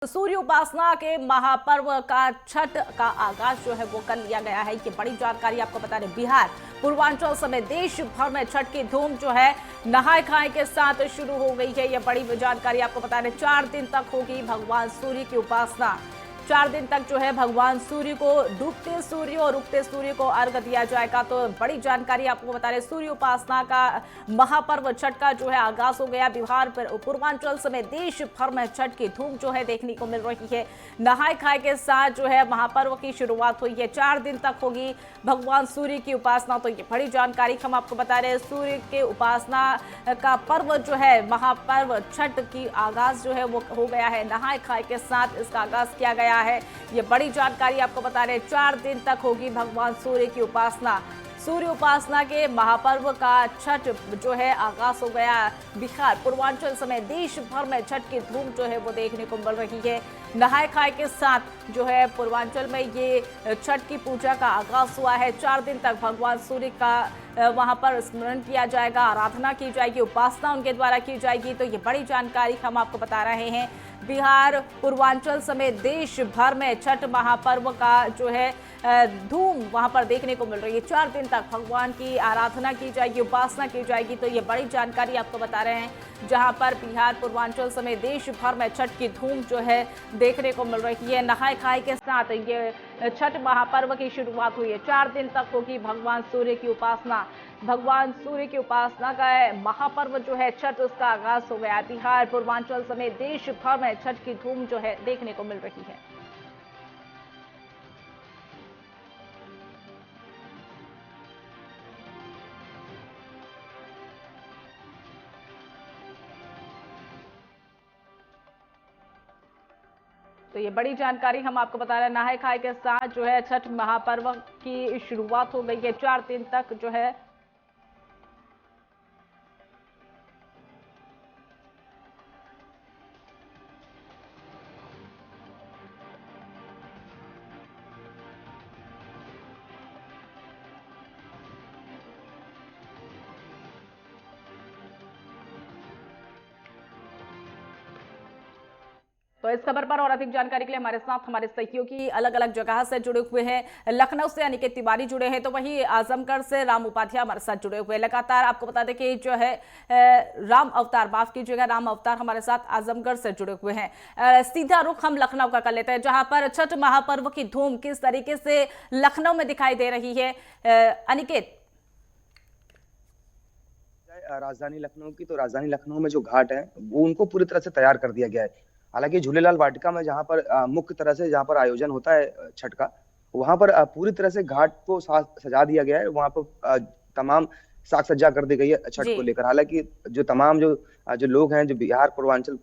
सूर्य उपासना के महापर्व का छठ का आगाज जो है वो कर लिया गया है। ये बड़ी जानकारी आपको बता दें, बिहार पूर्वांचल समेत देश भर में छठ की धूम जो है नहाय खाए के साथ शुरू हो गई है। ये बड़ी जानकारी आपको बता दें, 4 दिन तक होगी भगवान सूर्य की उपासना। 4 दिन तक जो है भगवान सूर्य को डूबते सूर्य और उगते सूर्य को अर्घ्य दिया जाएगा। तो बड़ी जानकारी आपको बता रहे, सूर्य उपासना का महापर्व छठ का जो है आगाज हो गया। बिहार पूर्वांचल समेत देश भर में छठ की धूम जो है देखने को मिल रही है। नहाय खाए के साथ जो है महापर्व की शुरुआत हुई है। 4 दिन तक होगी भगवान सूर्य की उपासना। तो ये बड़ी जानकारी हम आपको बता रहे हैं, सूर्य के उपासना का पर्व जो है महापर्व छठ की आगाज जो है वो हो गया है। नहाय खाए के साथ इसका आगाज किया गया है। ये बड़ी जानकारी आपको बता रहे हैं, 4 दिन तक होगी भगवान सूर्य की उपासना। सूर्य उपासना के महापर्व का छठ जो है आगाज हो गया। बिहार पूर्वांचल समेत देश भर में छठ की धूम जो है वो देखने को मिल रही है। नहाय खाए के साथ जो है पूर्वांचल में ये छठ की पूजा का आगाज हुआ है। 4 दिन तक भगवान सूर्य का वहां पर स्मरण किया जाएगा, आराधना की जाएगी, उपासना उनके द्वारा की जाएगी। तो ये बड़ी जानकारी हम आपको बता रहे हैं। बिहार पूर्वांचल समेत देश भर में छठ महापर्व का जो है धूम वहां पर देखने को मिल रही है। 4 दिन तक भगवान की आराधना की जाएगी, उपासना की जाएगी। तो ये बड़ी जानकारी आपको बता रहे हैं, जहां पर बिहार पूर्वांचल समेत देश भर में छठ की धूम जो है देखने को मिल रही है। नहाय खाए के साथ ये छठ महापर्व की शुरुआत हुई है। 4 दिन तक होगी भगवान सूर्य की उपासना। भगवान सूर्य की उपासना का महापर्व जो है छठ, उसका आगाज हो गया। बिहार पूर्वांचल समेत देश भर में छठ की धूम जो है देखने को मिल रही है। तो ये बड़ी जानकारी हम आपको बता रहे हैं। नहाय खाए के साथ जो है छठ महापर्व की शुरुआत हो गई है। 4 दिन तक जो है तो इस खबर पर और अधिक जानकारी के लिए हमारे साथ हमारे सहयोगी अलग अलग जगह से जुड़े हुए हैं। लखनऊ से अनिकेत तिवारी जुड़े हैं, तो वहीं आजमगढ़ से राम उपाध्याय हमारे साथ जुड़े हुए हैं। लगातार आपको बता दें कि जो है राम अवतार, माफ कीजिएगा, राम अवतार हमारे साथ आजमगढ़ से जुड़े हुए हैं। सीधा रुख हम लखनऊ का कर लेते हैं, जहां पर छठ महापर्व की धूम किस तरीके से लखनऊ में दिखाई दे रही है। अनिकेत, राजधानी लखनऊ की, तो राजधानी लखनऊ में जो घाट है वो उनको पूरी तरह से तैयार कर दिया गया है। हालांकि झूलेलाल वाटिका में जहाँ पर मुख्य तरह से जहाँ पर आयोजन होता है छठ का, वहां पर पूरी तरह से घाट को सजा दिया गया है। वहां पर तमाम साज सज्जा कर दी गई है छठ को लेकर। हालांकि जो तमाम जो लोग हैं, जो बिहार पूर्वांचल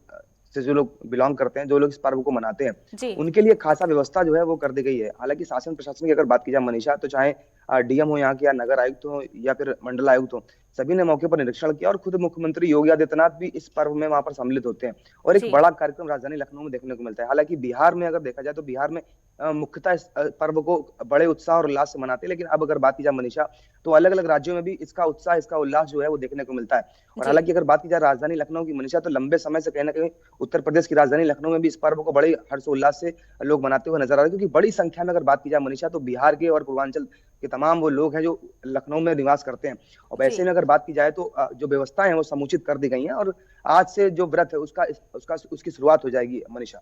से जो लोग बिलोंग करते हैं, जो लोग इस पर्व को मनाते हैं, उनके लिए खासा व्यवस्था जो है वो कर दी गई है। हालांकि शासन प्रशासन की अगर बात की जाए मनीषा, तो चाहे डीएम हो यहाँ के, या नगर आयुक्त हो, या फिर मंडल आयुक्त हो, सभी ने मौके पर निरीक्षण किया। और खुद मुख्यमंत्री योगी आदित्यनाथ भी इस पर्व में वहां पर सम्मिलित होते हैं और एक बड़ा कार्यक्रम राजधानी लखनऊ में देखने को मिलता है। हालांकि बिहार में अगर देखा जाए तो बिहार में मुख्यतः इस पर्व को बड़े उत्साह और उल्लास से मनाते हैं। लेकिन अब अगर बात की जाए मनीषा, तो अलग अलग राज्यों में भी इसका उत्साह, इसका उल्लास जो है वो देखने को मिलता है। और हालांकि अगर बात की जाए राजधानी लखनऊ की मनीषा, तो लंबे समय से कहीं ना कहीं उत्तर प्रदेश की राजधानी लखनऊ में भी इस पर्व को बड़े हर्षोल्लास से लोग मनाते हुए नजर आ रहे हैं। क्योंकि बड़ी संख्या में अगर बात की जाए मनीषा, तो बिहार के और पूर्वांचल के तमाम वो लोग हैं जो लखनऊ में निवास करते हैं। और वैसे में अगर बात की जाए तो जो व्यवस्थाएं हैं वो समुचित कर दी गई हैं। और आज से जो व्रत है उसकी शुरुआत हो जाएगी मनीषा।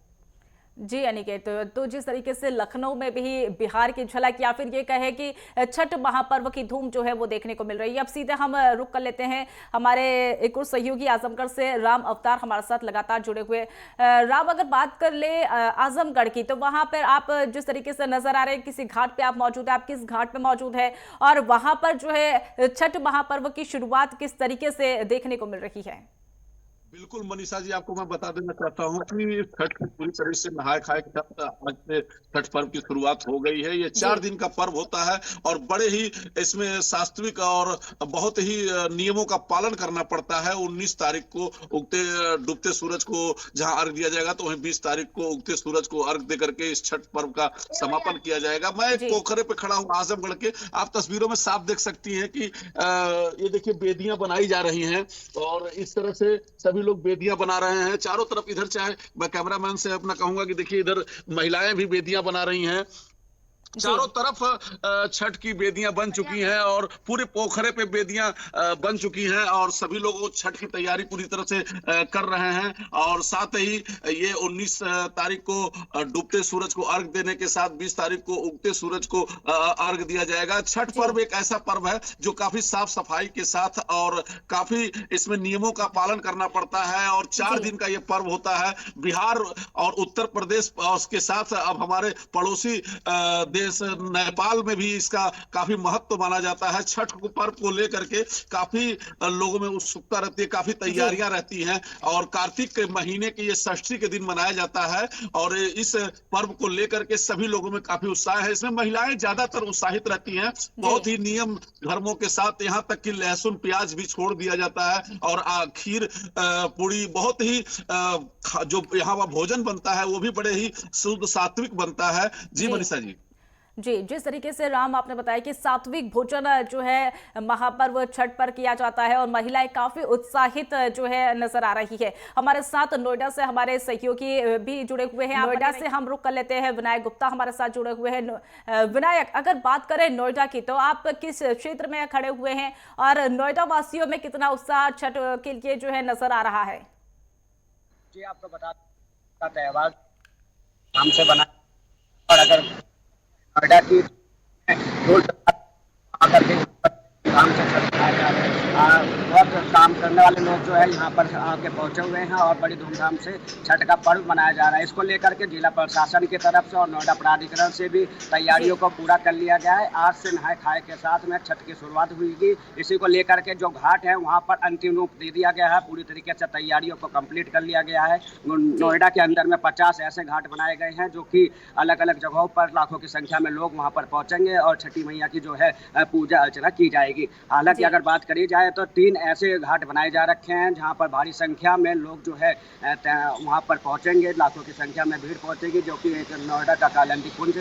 जी अनिकेत, तो जिस तरीके से लखनऊ में भी बिहार की झलक, या फिर ये कहे कि छठ महापर्व की धूम जो है वो देखने को मिल रही है। अब सीधे हम रुक कर लेते हैं, हमारे एक और सहयोगी आजमगढ़ से राम अवतार हमारे साथ लगातार जुड़े हुए। राम, अगर बात कर ले आजमगढ़ की, तो वहां पर आप जिस तरीके से नजर आ रहे हैं, किसी घाट पे आप मौजूद है, आप किस घाट पे मौजूद है, और वहां पर जो है छठ महापर्व की शुरुआत किस तरीके से देखने को मिल रही है? बिल्कुल मनीषा जी, आपको मैं बता देना चाहता हूँ कि छठ की पूरी तरह से नहाय खाए के साथ आज से छठ पर्व की शुरुआत हो गई है। ये 4 दिन का पर्व होता है और बड़े ही इसमें शास्त्रिक और बहुत ही नियमों का पालन करना पड़ता है। 19 तारीख को डूबते सूरज को जहां अर्घ दिया जाएगा, तो वहीं 20 तारीख को उगते सूरज को अर्घ दे करके इस छठ पर्व का समापन किया जाएगा। मैं एक पोखरे पे खड़ा हूँ आजमगढ़ के, आप तस्वीरों में साफ देख सकती हैं कि ये देखिए बेदियां बनाई जा रही हैं और इस तरह से सभी लोग बेदियां बना रहे हैं चारों तरफ। इधर चाहे मैं कैमरामैन से अपना कहूंगा कि देखिए इधर महिलाएं भी बेदियां बना रही हैं। चारों तरफ छठ की बेदियां बन चुकी हैं और पूरे पोखरे पे बेदियां बन चुकी हैं और सभी लोग छठ की तैयारी पूरी तरह से कर रहे हैं। और साथ ही ये 19 तारीख को डूबते सूरज को अर्घ देने के साथ 20 तारीख को उगते सूरज को अर्घ दिया जाएगा। छठ पर्व एक ऐसा पर्व है जो काफी साफ सफाई के साथ और काफी इसमें नियमों का पालन करना पड़ता है और 4 दिन का ये पर्व होता है। बिहार और उत्तर प्रदेश के साथ अब हमारे पड़ोसी देश नेपाल में भी इसका काफी महत्व माना जाता है। छठ को पर्व को लेकर के काफी लोगों में उत्सुकता रहती है, काफी तैयारियां रहती हैं और कार्तिक के महीने के ये षष्ठी के दिन मनाया जाता है और इस पर्व को लेकर के सभी लोगों में काफी उत्साह है। इसमें महिलाएं ज्यादातर उत्साहित रहती हैं, बहुत ही नियम धर्मों के साथ, यहाँ तक कि लहसुन प्याज भी छोड़ दिया जाता है और खीर पूरी बहुत ही जो यहाँ भोजन बनता है वो भी बड़े ही शुद्ध सात्विक बनता है। जी मनीषा जी। जी, जिस तरीके से राम आपने बताया कि सात्विक भोजन जो है महापर्व छठ पर किया जाता है और महिलाएं काफी उत्साहित जो है नजर आ रही है। हमारे साथ नोएडा से हमारे सहयोगी भी जुड़े हुए हैं। नोएडा से हम रुक कर लेते हैं, विनायक गुप्ता हमारे साथ जुड़े हुए हैं। विनायक, अगर बात करें नोएडा की तो आप किस क्षेत्र में खड़े हुए हैं और नोएडा वासियों में कितना उत्साह छठ के लिए जो है नजर आ रहा है? जी, आपको बता त्योहार हमसे बना और अगर नोएडा की काम से चलाया जा रहा है। बहुत काम करने वाले लोग जो है यहाँ पर आके पहुँचे हुए हैं और बड़ी धूमधाम से छठ का पर्व मनाया जा रहा है। इसको लेकर के जिला प्रशासन की तरफ से और नोएडा प्राधिकरण से भी तैयारियों को पूरा कर लिया गया है। आज से नहाए खाए के साथ में छठ की शुरुआत हुई। इसी को लेकर के जो घाट है वहाँ पर अंतिम रूप दे दिया गया है। पूरी तरीके से तैयारियों को कंप्लीट कर लिया गया है। नोएडा के अंदर में 50 ऐसे घाट बनाए गए हैं जो कि अलग अलग जगहों पर लाखों की संख्या में लोग वहाँ पर पहुँचेंगे और छठी मैया की जो है पूजा अर्चना की जाएगी। हालांकि अगर बात करी जाए तो 3 ऐसे घाट बनाए जा रखे हैं जहां पर भारी संख्या में लोग जो है वहां पर पहुंचेंगे, लाखों की संख्या में भीड़ पहुंचेगी, जो कि एक नोएडा का कालिंदी कुंज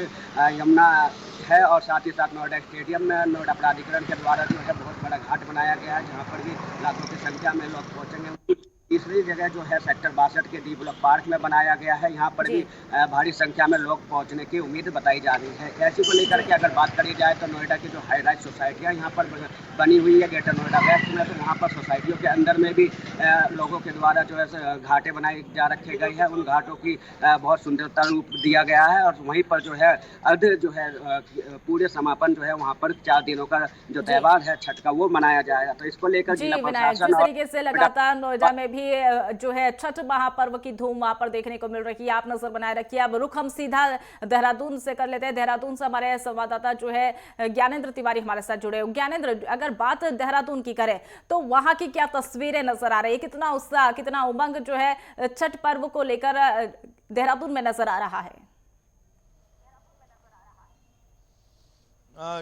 यमुना है और साथ ही साथ नोएडा स्टेडियम में नोएडा प्राधिकरण के द्वारा जो है बहुत बड़ा घाट बनाया गया है जहाँ पर भी लाखों की संख्या में लोग पहुंचेंगे। तीसरी जगह जो है सेक्टर 62 के डी ब्लॉक पार्क में बनाया गया है। यहाँ पर भी भारी संख्या में लोग पहुँचने की उम्मीद बताई जा रही है। ऐसी को लेकर के अगर बात करी जाए तो नोएडा की जो हाई राइज सोसाइटियाँ यहाँ पर बनी हुई है ग्रेटर नोएडा वेस्ट में, तो वहाँ पर सोसाइटियों के अंदर में भी लोगों के द्वारा जो है घाटे बनाए जा रखे गए हैं। उन घाटों की बहुत सुंदरता रूप दिया गया है और वहीं पर जो है अर्ध जो है पूरे समापन जो है वहाँ पर 4 दिनों का जो त्यौहार है छठ का वो मनाया जाएगा। तो इसको लेकर जिला प्रशासन जिस तरीके से लगातार नोएडा में भी जो है छठ महापर्व की धूम वहां पर देखने को मिल रही है, आप नजर बनाए रखिए। अब रुख हम सीधा देहरादून से कर लेते हैं। देहरादून से हमारे संवाददाता जो है ज्ञानेंद्र तिवारी हमारे साथ जुड़े हुए। ज्ञानेंद्र, अगर बात देहरादून की करें तो वहां की क्या तस्वीरें नजर आ रही है? कितना उत्साह, कितना उमंग जो है छठ पर्व को लेकर देहरादून में नजर आ रहा है?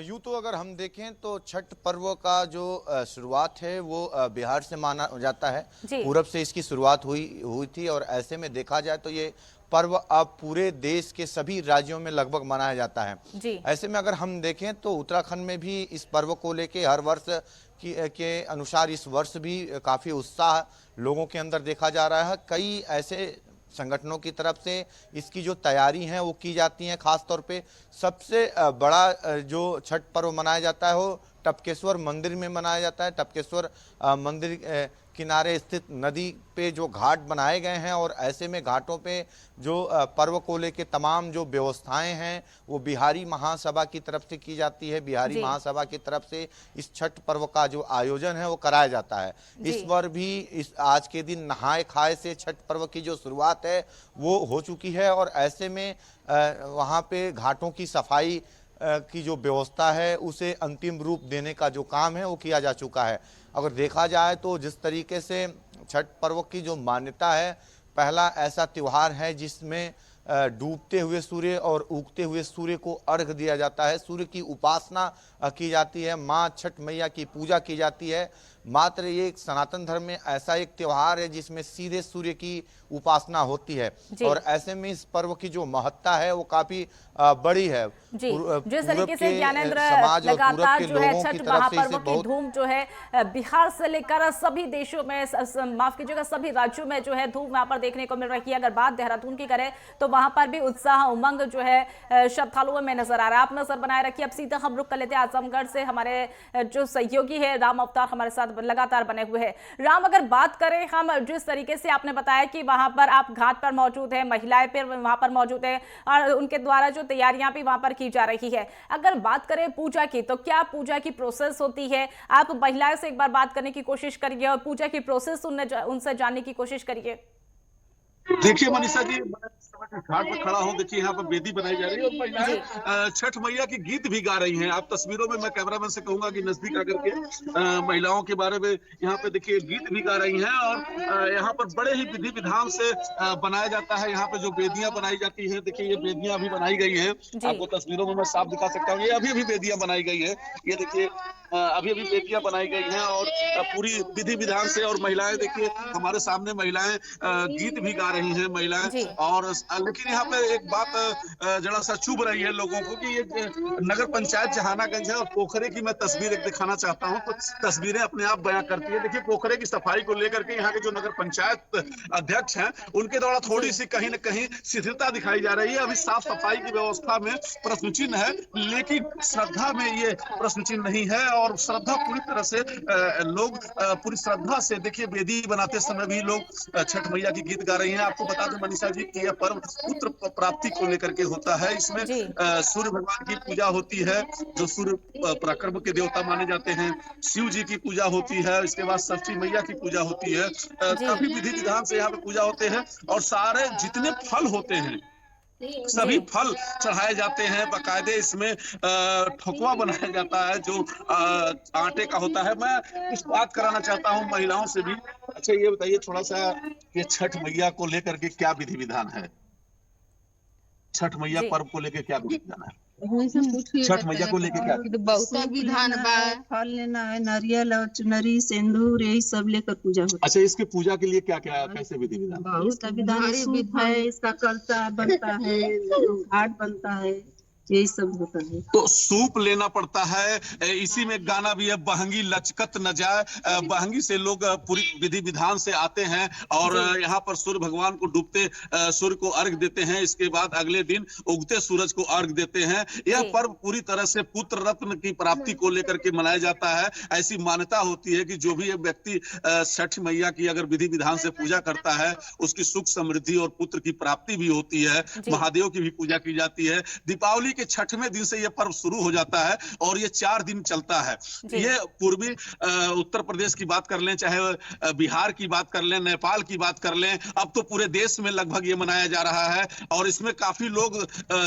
यूँ तो अगर हम देखें तो छठ पर्व का जो शुरुआत है वो बिहार से माना जाता है। पूरब से इसकी शुरुआत हुई थी और ऐसे में देखा जाए तो ये पर्व अब पूरे देश के सभी राज्यों में लगभग मनाया जाता है। ऐसे में अगर हम देखें तो उत्तराखंड में भी इस पर्व को लेके हर वर्ष के अनुसार इस वर्ष भी काफ़ी उत्साह लोगों के अंदर देखा जा रहा है। कई ऐसे संगठनों की तरफ से इसकी जो तैयारी हैं वो की जाती हैं। खास तौर पे सबसे बड़ा जो छठ पर्व मनाया जाता है वो टपकेश्वर मंदिर में मनाया जाता है। टपकेश्वर मंदिर किनारे स्थित नदी पे जो घाट बनाए गए हैं और ऐसे में घाटों पे जो पर्व को लेके तमाम जो व्यवस्थाएं हैं वो बिहारी महासभा की तरफ से की जाती है। बिहारी महासभा की तरफ से इस छठ पर्व का जो आयोजन है वो कराया जाता है। इस बार भी इस आज के दिन नहाए खाए से छठ पर्व की जो शुरुआत है वो हो चुकी है और ऐसे में वहाँ पे घाटों की सफाई की जो व्यवस्था है उसे अंतिम रूप देने का जो काम है वो किया जा चुका है। अगर देखा जाए तो जिस तरीके से छठ पर्व की जो मान्यता है, पहला ऐसा त्यौहार है जिसमें डूबते हुए सूर्य और उगते हुए सूर्य को अर्घ दिया जाता है, सूर्य की उपासना की जाती है, माँ छठ मैया की पूजा की जाती है। मात्र ये एक सनातन धर्म में ऐसा एक त्योहार है जिसमें सीधे सूर्य की उपासना होती है और ऐसे में इस पर्व की जो महत्ता है वो काफी बड़ी है। जी, जिस तरीके से ज्ञानेंद्र लगातार जो है छठ महापर्व की धूम जो है बिहार से लेकर सभी देशों में, माफ कीजिएगा सभी राज्यों में जो है धूम वहां पर देखने को मिल रही है। अगर बात देहरादून की करें तो वहां पर भी उत्साह उमंग जो है श्रद्धालुओं में नजर आ रहा है। आप नजर बनाए रखिए। अब सीधा हम रुक कर लेते हैं आजमगढ़ से। हमारे जो सहयोगी है राम अवतार हमारे साथ लगातार बने हुए हैं। राम, अगर बात करें हम, जिस तरीके से आपने बताया कि वहां पर आप घाट पर मौजूद है, महिलाएं फिर वहां पर मौजूद है और उनके द्वारा जो तैयारियां भी वहां पर की जा रही है। अगर बात करें पूजा की, तो क्या पूजा की प्रोसेस होती है? आप महिलाओं से एक बार बात करने की कोशिश करिए और पूजा की प्रोसेस उनसे जानने की कोशिश करिए। देखिए मनीषा जी, मैं घाट पर खड़ा हूँ। देखिए यहाँ पर वेदी बनाई जा रही है और महिलाएं छठ मैया की गीत भी गा रही हैं। आप तस्वीरों में, मैं कैमरामैन से कहूंगा कि नजदीक आकर के महिलाओं के बारे में यहाँ पे देखिए गीत भी गा रही हैं और यहाँ पर बड़े ही विधि विधान से बनाया जाता है। यहाँ पे जो वेदियां बनाई जाती है, देखिए ये वेदियां अभी बनाई गई है। आपको तस्वीरों में मैं साफ दिखा सकता हूँ, ये अभी अभी वेदियां बनाई गई है। ये देखिए अभी अभी वेदियां बनाई गई हैं और पूरी विधि विधान से, और महिलाएं देखिए हमारे सामने महिलाएं गीत भी गा रही हैं महिलाएं। और लेकिन यहाँ पे एक बात जरा सा चुभ रही है लोगों को कि ये नगर पंचायत जहानागंज है और पोखरे की मैं तस्वीर एक दिखाना चाहता हूँ। तो तस्वीरें अपने आप बयां करती है। देखिए पोखरे की सफाई को लेकर के यहाँ के जो नगर पंचायत अध्यक्ष हैं उनके द्वारा थोड़ी सी कहीं न कहीं शिथिलता दिखाई जा रही है। अभी साफ सफाई की व्यवस्था में प्रश्न चिन्ह है, लेकिन श्रद्धा में ये प्रश्न चिन्ह नहीं है। और श्रद्धा पूरी तरह से लोग पूरी श्रद्धा से, देखिए वेदी बनाते समय भी लोग छठ मैया की गीत गा रही हैं। आपको बता दें मनीषा जी कि यह पर्व पुत्र प्राप्ति को लेकर के होता है। इसमें सूर्य भगवान की पूजा होती है, जो सूर्य पराक्रम के देवता माने जाते हैं। शिव जी की पूजा होती है, इसके बाद षष्ठी मैया की पूजा होती है। काफी विधि विधान से यहाँ पे पूजा होते हैं और सारे जितने फल होते हैं सभी फल चढ़ाए जाते हैं। बाकायदे इसमें ठोकवा बनाया जाता है जो आटे का होता है। मैं कुछ बात कराना चाहता हूँ महिलाओं से भी। अच्छा ये बताइए थोड़ा सा, ये छठ मैया को लेकर के क्या विधि विधान है? छठ मैया पर्व को लेकर क्या विधि विधान है? छठ मैया को लेके क्या बहुत विधान बा। फल लेना है, नारियल और चुनरी सिंदूर यही सब लेकर पूजा होती है। अच्छा, इसकी पूजा के लिए क्या क्या कैसे विधि विधान? बहुत विधान, सूप है, इसका कलसा बनता है, घाट बनता है, यही सब होता है। तो सूप लेना पड़ता है। इसी में गाना भी है, बहंगी लचकत न जाए। बहंगी से लोग पूरी विधि विधान से आते हैं और यहाँ पर सूर्य भगवान को डूबते सूर्य को अर्घ देते हैं। इसके बाद अगले दिन उगते सूरज को अर्घ देते हैं। यह पर्व पूरी तरह से पुत्र रत्न की प्राप्ति को लेकर के मनाया जाता है। ऐसी मान्यता होती है कि जो भी व्यक्ति छठ मैया की अगर विधि विधान से पूजा करता है उसकी सुख समृद्धि और पुत्र की प्राप्ति भी होती है। महादेव की भी पूजा की जाती है। दीपावली के छठवें दिन से यह पर्व शुरू हो जाता है और ये 4 दिन चलता है। ये पूर्वी उत्तर प्रदेश की बात कर लें, चाहे बिहार की बात कर लें, नेपाल की बात कर लें, अब तो पूरे देश में लगभग ये मनाया जा रहा है। और इसमें काफी लोग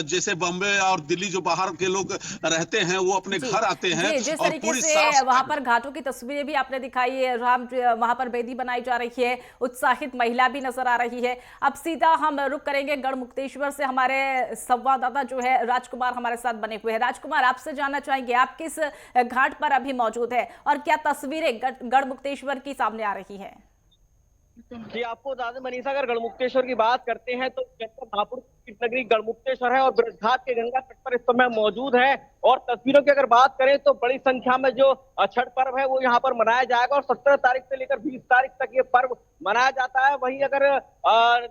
जैसे बॉम्बे और दिल्ली जो बाहर के लोग रहते हैं वो अपने घर आते हैं। जिस तरीके से वहां पर घाटों की तस्वीरें भी आपने दिखाई है, राम वहां पर वेदी बनाई जा रही है, उत्साहित महिला भी नजर आ रही है। अब सीधा हम रुक करेंगे गढ़मुक्तेश्वर से। हमारे संवाददाता जो है राजकुमार हमारे साथ बने हुए हैं। राजकुमार, आपसे जानना चाहेंगे आप किस घाट पर अभी मौजूद है और क्या तस्वीरें गढ़मुक्तेश्वर की सामने आ रही हैं? जी, आपको बता दें मनीषा, अगर गढ़मुक्तेश्वर की बात करते हैं तो महापुर की नगरी गढ़मुक्तेश्वर है और ब्रजघाट के गंगा तट पर इस समय मौजूद है। और तस्वीरों की अगर बात करें तो बड़ी संख्या में जो छठ पर्व है वो यहाँ पर मनाया जाएगा और 17 तारीख से लेकर 20 तारीख तक ये पर्व मनाया जाता है। वहीं अगर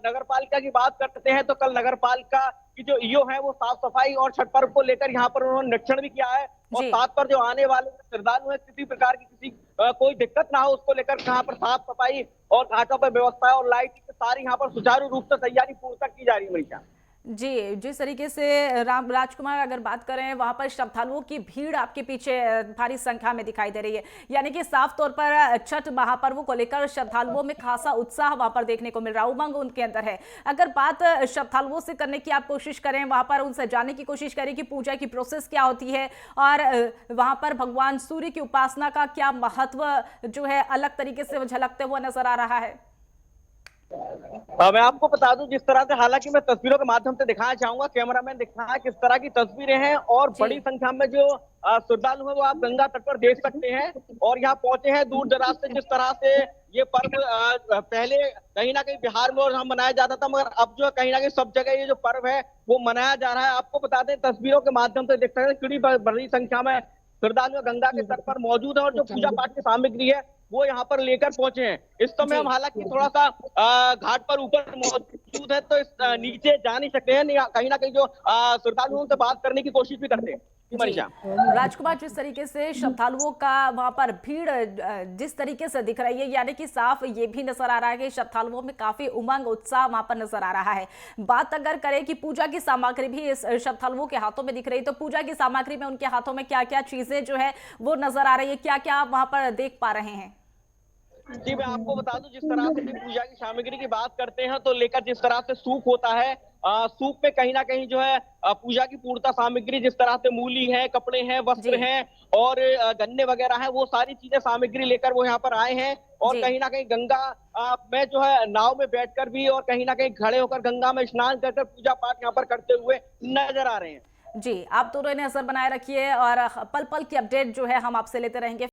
नगर पालिका की बात करते हैं तो कल नगर पालिका की जो ईओ है वो साफ सफाई और छठ पर्व को लेकर यहाँ पर उन्होंने निरीक्षण भी किया है और साथ पर जो आने वाले श्रद्धालु है किसी प्रकार की कोई दिक्कत ना हो उसको लेकर यहाँ पर साफ सफाई और घाटों पर व्यवस्था और लाइटिंग सारी यहाँ पर सुचारू रूप से तैयारी पूर्ण तक की जा रही है। मनीषा जी, जिस तरीके से राजकुमार अगर बात करें वहां पर श्रद्धालुओं की भीड़ आपके पीछे भारी संख्या में दिखाई दे रही है, यानी कि साफ तौर पर छठ महापर्व को लेकर श्रद्धालुओं में खासा उत्साह वहां पर देखने को मिल रहा है, उमंग उनके अंदर है। अगर बात श्रद्धालुओं से करने की आप कोशिश करें, वहां पर उनसे जानने की कोशिश करें कि पूजा की प्रोसेस क्या होती है और वहां पर भगवान सूर्य की उपासना का क्या महत्व जो है अलग तरीके से झलकते हुए नजर आ रहा है। मैं आपको बता दूं, जिस तरह से, हालांकि मैं तस्वीरों के माध्यम से दिखाना चाहूंगा, कैमरामैन दिखाया किस तरह की तस्वीरें हैं, और बड़ी संख्या में जो श्रद्धालु हैं वो आप गंगा तट पर देख सकते हैं, और यहाँ पहुंचे हैं दूर दराज से। जिस तरह से ये पर्व पहले कहीं ना कहीं बिहार में और हम मनाया जाता था, मगर अब जो कहीं ना कहीं सब जगह ये जो पर्व है वो मनाया जा रहा है। आपको बता दें, तस्वीरों के माध्यम से देख सकते हैं कितनी बड़ी संख्या में श्रद्धालु गंगा के तट पर मौजूद है, और जो पूजा पाठ की सामग्री है वो यहाँ पर लेकर पहुंचे हैं। इस समय हम हालांकि थोड़ा सा घाट पर ऊपर मौजूद है, तो इस नीचे जा नहीं सकते हैं, कहीं ना कहीं जो श्रद्धालुओं से बात करने की कोशिश भी करते हैं। राजकुमार, जिस तरीके से श्रद्धालुओं का वहां पर भीड़ जिस तरीके से दिख रही है, यानी कि साफ ये भी नजर आ रहा है कि श्रद्धालुओं में काफी उमंग उत्साह वहां पर नजर आ रहा है। बात अगर करें कि पूजा की सामग्री भी इस श्रद्धालुओं के हाथों में दिख रही है, तो पूजा की सामग्री में उनके हाथों में क्या क्या चीजें जो है वो नजर आ रही है, क्या क्या आप वहां पर देख पा रहे हैं? जी, मैं आपको बता दूं, जिस तरह से पूजा की सामग्री की बात करते हैं तो लेकर जिस तरह से सूप होता है, सूप में कहीं ना कहीं जो है पूजा की पूर्णता सामग्री, जिस तरह से मूली है, कपड़े हैं, वस्त्र हैं और गन्ने वगैरह हैं, वो सारी चीजें सामग्री लेकर वो यहाँ पर आए हैं। और कहीं ना कहीं गंगा में जो है नाव में बैठकर भी और कहीं ना कहीं खड़े होकर गंगा में स्नान कर पूजा पाठ यहाँ पर करते हुए नजर आ रहे हैं। जी, आप दोनों नजर बनाए रखिए और पल पल की अपडेट जो है हम आपसे लेते रहेंगे।